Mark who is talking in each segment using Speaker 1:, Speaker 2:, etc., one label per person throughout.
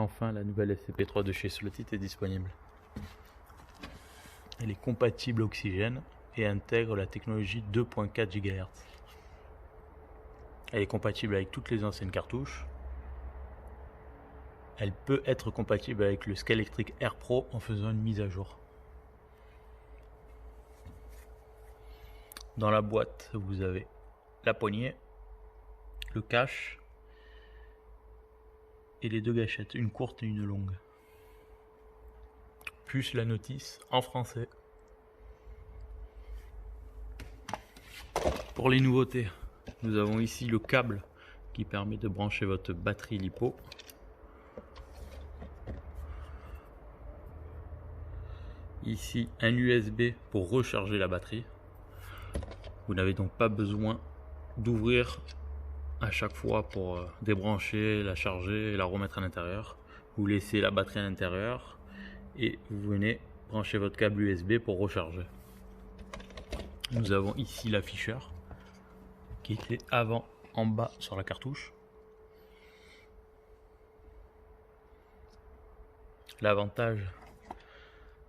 Speaker 1: Enfin, la nouvelle SCP-3 de chez Slotit est disponible. Elle est compatible oxygène et intègre la technologie 2.4 GHz. Elle est compatible avec toutes les anciennes cartouches. Elle peut être compatible avec le Scalextric Air Pro en faisant une mise à jour. Dans la boîte, vous avez la poignée, le cache et les deux gâchettes, une courte et une longue. Plus la notice en français. Pour les nouveautés, nous avons ici le câble qui permet de brancher votre batterie LiPo. Ici un USB pour recharger la batterie. Vous n'avez donc pas besoin d'ouvrir à chaque fois pour débrancher, la charger et la remettre à l'intérieur. Vous laissez la batterie à l'intérieur et vous venez brancher votre câble USB pour recharger. Nous avons ici l'afficheur qui était avant en bas sur la cartouche. L'avantage,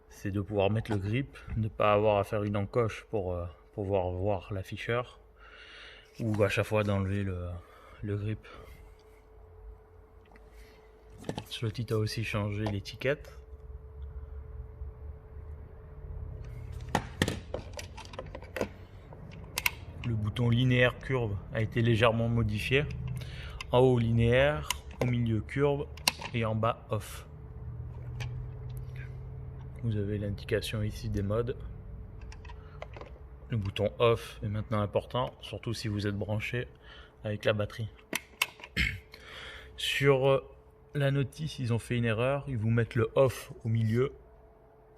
Speaker 1: c'est de pouvoir mettre le grip, ne pas avoir à faire une encoche pour pouvoir voir l'afficheur ou à chaque fois d'enlever le grip. Slotit a aussi changé l'étiquette. Le bouton linéaire curve a été légèrement modifié. En haut linéaire, au milieu curve et en bas off. Vous avez l'indication ici des modes. Le bouton off est maintenant important, surtout si vous êtes branché avec la batterie. Sur la notice, ils ont fait une erreur, ils vous mettent le off au milieu,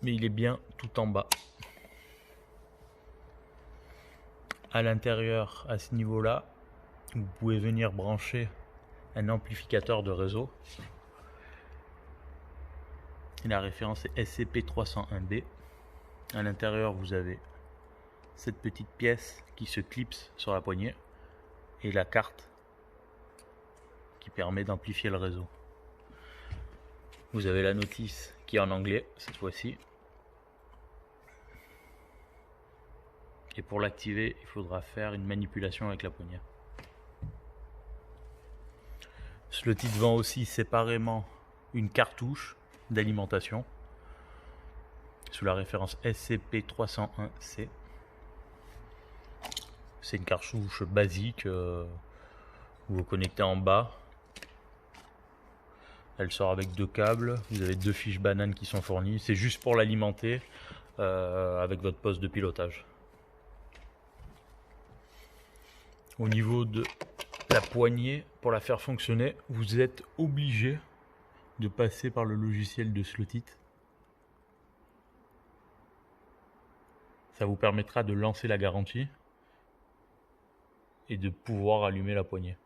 Speaker 1: mais il est bien tout en bas. À l'intérieur, à ce niveau-là, vous pouvez venir brancher un amplificateur de réseau. Et la référence est SCP-301B. À l'intérieur, vous avez cette petite pièce qui se clipse sur la poignée et la carte qui permet d'amplifier le réseau. Vous avez la notice qui est en anglais cette fois-ci. Et pour l'activer, il faudra faire une manipulation avec la poignée. Slotit vend aussi séparément une cartouche d'alimentation sous la référence SCP-301C. C'est une cartouche basique, vous connectez en bas. Elle sort avec deux câbles, vous avez deux fiches bananes qui sont fournies. C'est juste pour l'alimenter avec votre poste de pilotage. Au niveau de la poignée, pour la faire fonctionner, vous êtes obligé de passer par le logiciel de Slotit. Ça vous permettra de lancer la garantie et de pouvoir allumer la poignée.